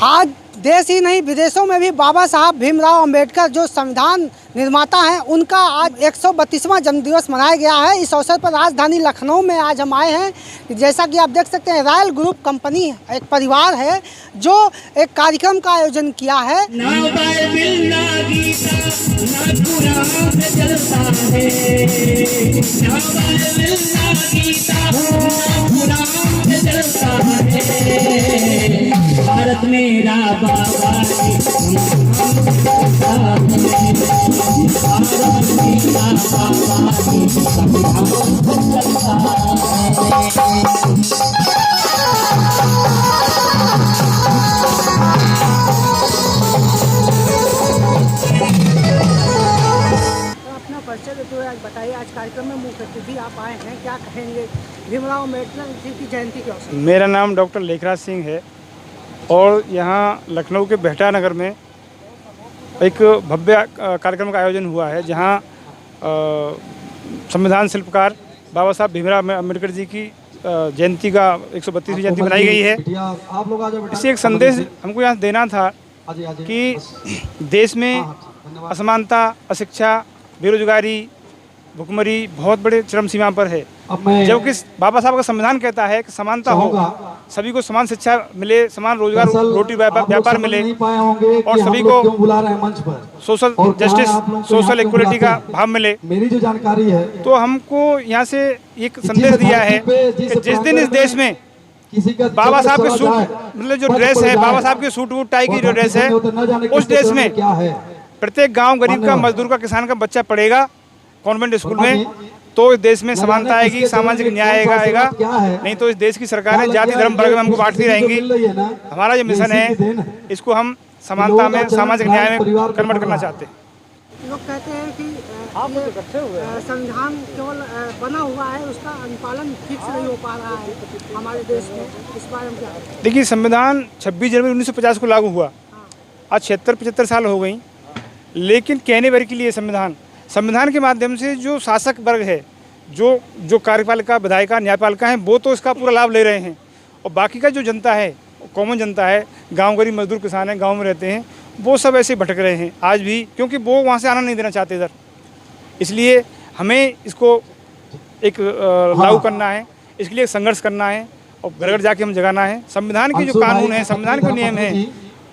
आज देश ही नहीं विदेशों में भी बाबा साहब भीमराव अंबेडकर जो संविधान निर्माता हैं उनका आज 132वां जन्मदिवस मनाया गया है। इस अवसर पर राजधानी लखनऊ में आज हम आए हैं। जैसा कि आप देख सकते हैं, रॉयल ग्रुप कंपनी एक परिवार है जो एक कार्यक्रम का आयोजन किया है। भारत मेरा बाबा अपना परिचय देते हुए आज बताइए, आज कार्यक्रम में मुख्य अतिथि आप आए हैं, क्या कहेंगे भीमराव अम्बेडकर जी की जयंती के अवसर? मेरा नाम डॉक्टर लेखराज सिंह है और यहाँ लखनऊ के बेहटा नगर में एक भव्य कार्यक्रम का आयोजन हुआ है, जहाँ संविधान शिल्पकार बाबा साहब भीमराव अम्बेडकर जी की जयंती का 132वीं जयंती मनाई गई है। इससे एक संदेश हमको यहाँ देना था कि देश में असमानता, अशिक्षा, बेरोजगारी, भुखमरी बहुत बड़े चरम सीमा पर है, जबकि बाबा साहब का संविधान कहता है कि समानता हो, सभी को समान शिक्षा मिले, समान रोजगार, रोटी व्यापार मिले और सभी को सोशल जस्टिस, सोशल इक्वलिटी का भाव मिले। मेरी जो जानकारी है तो हमको यहाँ से एक संदेश दिया है कि जिस दिन इस देश में बाबा साहब के सूट, मतलब जो ड्रेस है, बाबा साहब के सूट वूट टाई की जो ड्रेस है, उस देश में प्रत्येक गांव गरीब का, मजदूर का, किसान का बच्चा पढ़ेगा कॉन्वेंट स्कूल में, तो इस देश में समानता आएगी, सामाजिक न्याय आएगा। नहीं तो इस देश की सरकार है जाति धर्म वर्ग में हमको बांटती रहेंगी। हमारा जो मिशन है इसको हम समानता में, सामाजिक न्याय में कन्वर्ट करना चाहते हैं। लोग कहते हैं कि संविधान केवल बना हुआ है, उसका अनुपालन ठीक से नहीं हो पा रहा है हमारे देश में, इस बारे में क्या? देखिए, संविधान 26 जनवरी 1950 को लागू हुआ, आज 76-75 साल हो गई, लेकिन कहने भर के लिए संविधान के माध्यम से जो शासक वर्ग है, जो कार्यपालिका, विधायिका, न्यायपालिका हैं, वो तो इसका पूरा लाभ ले रहे हैं, और बाकी का जो जनता है, कॉमन जनता है, गांव गरीब मजदूर किसान हैं, गांव में रहते हैं, वो सब ऐसे भटक रहे हैं आज भी, क्योंकि वो वहाँ से आना नहीं देना चाहते इधर। इसलिए हमें इसको एक लागू करना है, इसके लिए संघर्ष करना है और घर घर जाके हम जगाना है। संविधान के जो कानून है, संविधान के नियम है,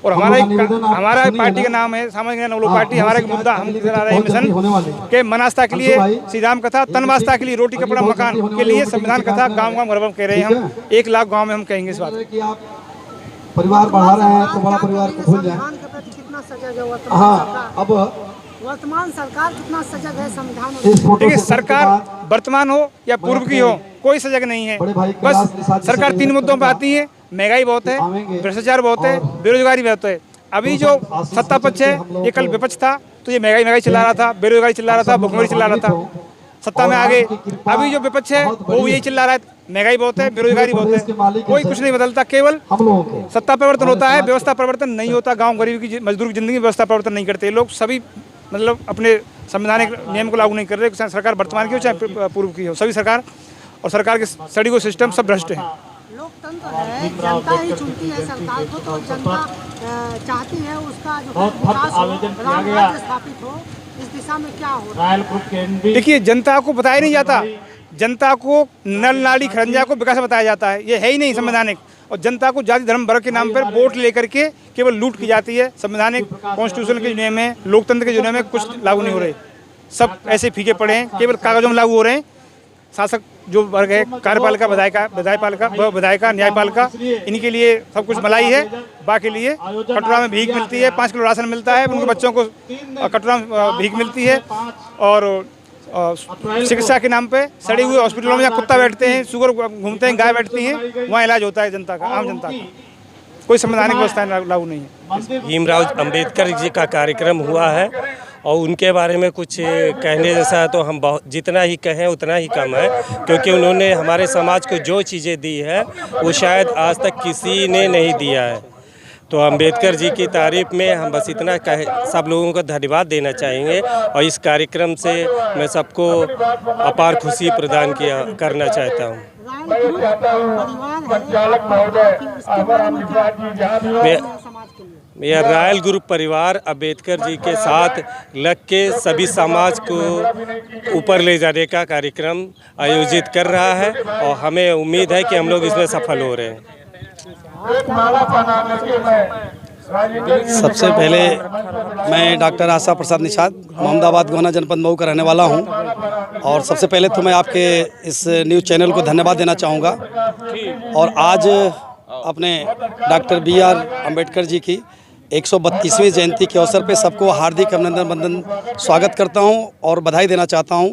और हमारा पार्टी का नाम है सामाजिक न्याय नवलोक पार्टी। हमारा एक मुद्दा हम चला रहे हैं मिशन के मनास्ता के लिए श्री राम कथा, तनवास्ता के लिए रोटी कपड़ा मकान के लिए संविधान कथा, गाँव गाँव घर कह रहे हैं हम, 1 लाख गाँव में हम कहेंगे इस बात। परिवार बढ़ा रहे हैं तो बड़ा परिवार को भूल जाए। कितना सजग है वर्तमान सरकार, कितना सजग है संविधान? देखिए, सरकार वर्तमान हो या पूर्व की हो, कोई सजग नहीं है। बस सरकार 3 मुद्दों पर आती है, महंगाई बहुत है, भ्रष्टाचार बहुत है, बेरोजगारी बहुत है। अभी जो सत्ता पक्ष है ये कल विपक्ष था, तो ये महंगाई चिल्ला रहा था, बेरोजगारी चिल्ला रहा था, भुखमरी चिल्ला रहा था। सत्ता में आ गए, अभी जो विपक्ष है वो यही चिल्ला रहा है, महंगाई बहुत है, बेरोजगारी बहुत है, कोई कुछ नहीं बदलता, केवल सत्ता परिवर्तन होता है, व्यवस्था परिवर्तन नहीं होता। गाँव गरीब की, मजदूर की जिंदगी व्यवस्था परिवर्तन नहीं करते लोग, सभी मतलब अपने संवैधानिक नियम को लागू नहीं कर रहे। सरकार वर्तमान की हो चाहे पूर्व की हो, सभी सरकार और सरकार के स्टडी को सिस्टम सब भ्रष्ट है। लोकतंत्र है, जनता ही चुनती है सरकार को, तो जनता चाहती है उसका जो विकास हो, राम राज्य स्थापित हो, इस दिशा में क्या हो रहा है? देखिए, जनता को बताया नहीं जाता, जनता को नल नाली खरंजा को विकास बताया जाता है, ये है ही नहीं संवैधानिक। और जनता को जाति धर्म वर्ग के नाम पर वोट लेकर के केवल लूट की जाती है। संवैधानिक कॉन्स्टिट्यूशन के नियम में, लोकतंत्र के जो नियम में कुछ लागू नहीं हो रहे, सब ऐसे फीके पड़े हैं, केवल कागजों में लागू हो रहे हैं। शासक जो वर्ग है, कार्यपालिका, विधायिका, न्यायपालिका, इनके लिए सब कुछ मलाई है, बाकी लिए कटोरा में भीख मिलती है, 5 किलो राशन मिलता है, उनके बच्चों को कटोरा में भीख मिलती है, और चिकित्सा के नाम पे सड़े हुए हॉस्पिटलों में जहाँ कुत्ता बैठते हैं, सुगर घूमते हैं, गाय बैठती हैं, वहाँ इलाज होता है जनता का, आम जनता का। कोई संवैधानिक व्यवस्था लागू नहीं है। भीमराव अंबेडकर जी का कार्यक्रम हुआ है और उनके बारे में कुछ कहने जैसा तो हम बहुत जितना ही कहें उतना ही कम है, क्योंकि उन्होंने हमारे समाज को जो चीज़ें दी है वो शायद आज तक किसी ने नहीं दिया है। तो अंबेडकर जी की तारीफ में हम बस इतना सब लोगों को धन्यवाद देना चाहेंगे और इस कार्यक्रम से मैं सबको अपार खुशी प्रदान करना चाहता हूँ। यह रॉयल ग्रुप परिवार अंबेडकर जी के साथ लग के सभी समाज को ऊपर ले जाने का कार्यक्रम आयोजित कर रहा है और हमें उम्मीद है कि हम लोग इसमें सफल हो रहे हैं। सबसे पहले मैं डॉक्टर आशा प्रसाद निषाद मोहम्मदाबाद गोहना जनपद मऊ का रहने वाला हूं और सबसे पहले तो मैं आपके इस न्यूज़ चैनल को धन्यवाद देना चाहूँगा। और आज अपने डॉक्टर BR अम्बेडकर जी की 132वीं जयंती के अवसर पे सबको हार्दिक अभिनंदन वंदन स्वागत करता हूं और बधाई देना चाहता हूं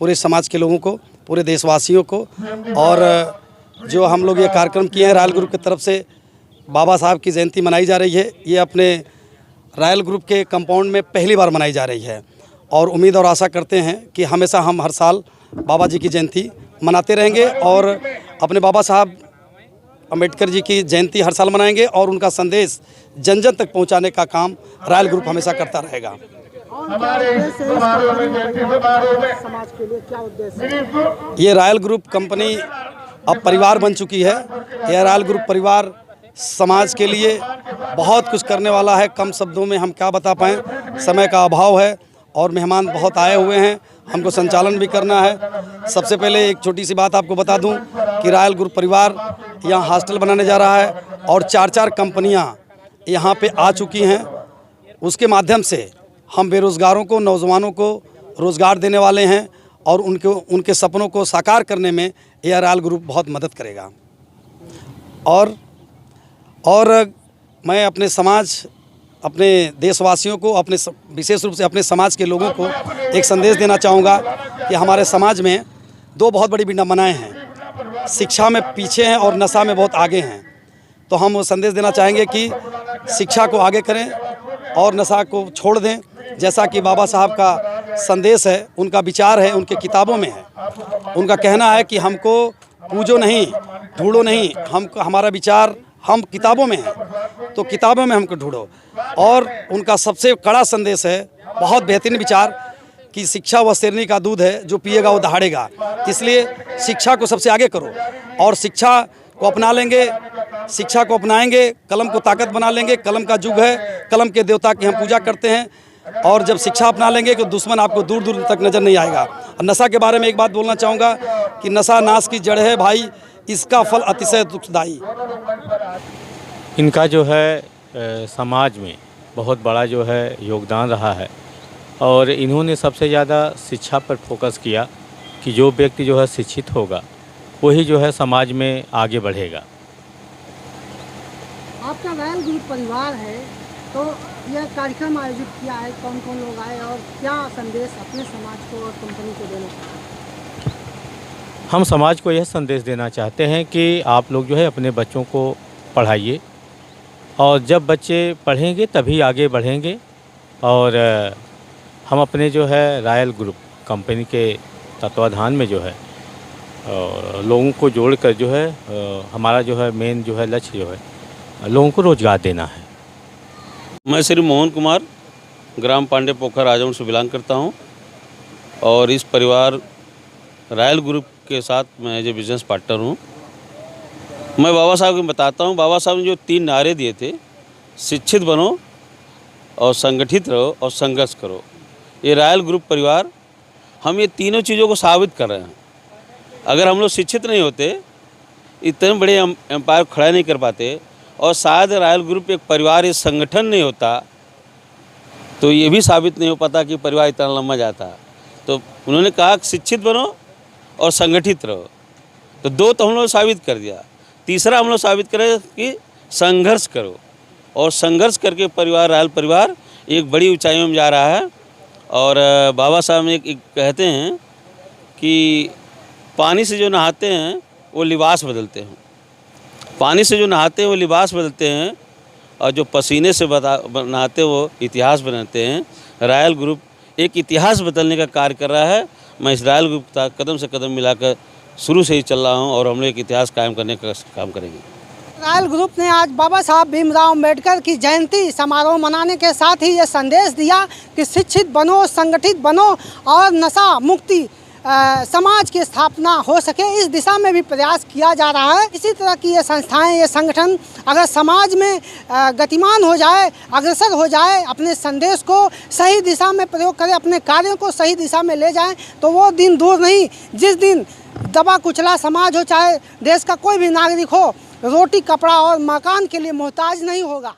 पूरे समाज के लोगों को, पूरे देशवासियों को। और जो हम लोग ये कार्यक्रम किए हैं रॉयल ग्रुप की तरफ से, बाबा साहब की जयंती मनाई जा रही है, ये अपने रॉयल ग्रुप के कंपाउंड में पहली बार मनाई जा रही है और उम्मीद और आशा करते हैं कि हमेशा हम हर साल बाबा जी की जयंती मनाते रहेंगे और अपने बाबा साहब अम्बेडकर जी की जयंती हर साल मनाएंगे और उनका संदेश जन जन तक पहुंचाने का काम रॉयल ग्रुप हमेशा करता रहेगा। समाज के लिए क्या उद्देश्य? ये रॉयल ग्रुप कंपनी अब परिवार बन चुकी है। यह रॉयल ग्रुप परिवार समाज के लिए बहुत कुछ करने वाला है। कम शब्दों में हम क्या बता पाएँ, समय का अभाव है और मेहमान बहुत आए हुए हैं, हमको संचालन भी करना है। सबसे पहले एक छोटी सी बात आपको बता दूं कि रॉयल ग्रुप परिवार यहाँ हॉस्टल बनाने जा रहा है और 4 कंपनियाँ यहाँ पे आ चुकी हैं। उसके माध्यम से हम बेरोज़गारों को, नौजवानों को रोज़गार देने वाले हैं और उनके सपनों को साकार करने में यह रॉयल ग्रुप बहुत मदद करेगा। और मैं अपने समाज, अपने देशवासियों को, अपने विशेष रूप से अपने समाज के लोगों को एक संदेश देना चाहूँगा कि हमारे समाज में 2 बहुत बड़ी विडंबनाएं हैं। शिक्षा में पीछे हैं और नशा में बहुत आगे हैं। तो हम वो संदेश देना चाहेंगे कि शिक्षा को आगे करें और नशा को छोड़ दें, जैसा कि बाबा साहब का संदेश है, उनका विचार है, उनके किताबों में है। उनका कहना है कि हमको पूजो नहीं, ढूंढो नहीं, हमारा विचार हम किताबों में हैं, तो किताबों में हमको ढूंढो। और उनका सबसे कड़ा संदेश है, बहुत बेहतरीन विचार, कि शिक्षा वह शेरनी का दूध है, जो पिएगा वो दहाड़ेगा। इसलिए शिक्षा को सबसे आगे करो और शिक्षा को अपना लेंगे, शिक्षा को अपनाएंगे, कलम को ताकत बना लेंगे। कलम का युग है, कलम के देवता की हम पूजा करते हैं और जब शिक्षा अपना लेंगे तो दुश्मन आपको दूर दूर तक नज़र नहीं आएगा। और नशा के बारे में एक बात बोलना चाहूँगा कि नशा नाश की जड़ है भाई, इसका फल अतिशय दुखदायी। इनका जो है समाज में बहुत बड़ा जो है योगदान रहा है और इन्होंने सबसे ज़्यादा शिक्षा पर फोकस किया कि जो व्यक्ति जो है शिक्षित होगा वही जो है समाज में आगे बढ़ेगा। आपका रॉयल ग्रुप परिवार है, तो यह कार्यक्रम आयोजित किया है, कौन कौन लोग आए और क्या संदेश अपने समाज को और कंपनी को देना चाहते हैं? हम समाज को यह संदेश देना चाहते हैं कि आप लोग जो है अपने बच्चों को पढ़ाइए और जब बच्चे पढ़ेंगे तभी आगे बढ़ेंगे। और हम अपने जो है रॉयल ग्रुप कंपनी के तत्वाधान में जो है लोगों को जोड़कर जो है हमारा जो है मेन जो है लक्ष्य जो है लोगों को रोज़गार देना है। मैं श्री मोहन कुमार ग्राम पांडे पोखर आजमगढ़ से बिलोंग करता हूं और इस परिवार रॉयल ग्रुप के साथ मैं एज ए बिजनेस पार्टनर हूं। मैं बाबा साहब को बताता हूं, बाबा साहब ने जो 3 नारे दिए थे, शिक्षित बनो और संगठित रहो और संघर्ष करो। ये रॉयल ग्रुप परिवार हम ये तीनों चीज़ों को साबित कर रहे हैं। अगर हम लोग शिक्षित नहीं होते, इतने बड़े एम्पायर खड़ा नहीं कर पाते और शायद रॉयल ग्रुप एक परिवार, एक संगठन नहीं होता तो ये भी साबित नहीं हो पाता कि परिवार इतना लंबा जाता। तो उन्होंने कहा शिक्षित बनो और संगठित रहो, तो 2 तो हम लोग साबित कर दिया। तीसरा हम लोग साबित करें कि संघर्ष करो और संघर्ष करके परिवार, रॉयल परिवार एक बड़ी ऊंचाइयों में जा रहा है। और बाबा साहब एक कहते हैं कि पानी से जो नहाते हैं वो लिबास बदलते हैं, पानी से जो नहाते हैं वो लिबास बदलते हैं और जो पसीने से नहाते वो इतिहास बनाते हैं। रॉयल ग्रुप एक इतिहास बदलने का कार्य कर रहा है। मैं इस रॉयल ग्रुप का कदम से कदम मिलाकर शुरू से ही चल रहा हूँ और हम लोग एक इतिहास कायम करने का काम करेंगे। रॉयल ग्रुप ने आज बाबा साहब भीमराव अम्बेडकर की जयंती समारोह मनाने के साथ ही ये संदेश दिया कि शिक्षित बनो, संगठित बनो और नशा मुक्ति समाज की स्थापना हो सके, इस दिशा में भी प्रयास किया जा रहा है। इसी तरह की ये संस्थाएं, ये संगठन अगर समाज में गतिमान हो जाए, अग्रसर हो जाए, अपने संदेश को सही दिशा में प्रयोग करें, अपने कार्यों को सही दिशा में ले जाएं, तो वो दिन दूर नहीं जिस दिन दबा कुचला समाज हो, चाहे देश का कोई भी नागरिक हो, रोटी, कपड़ा और मकान के लिए मोहताज नहीं होगा।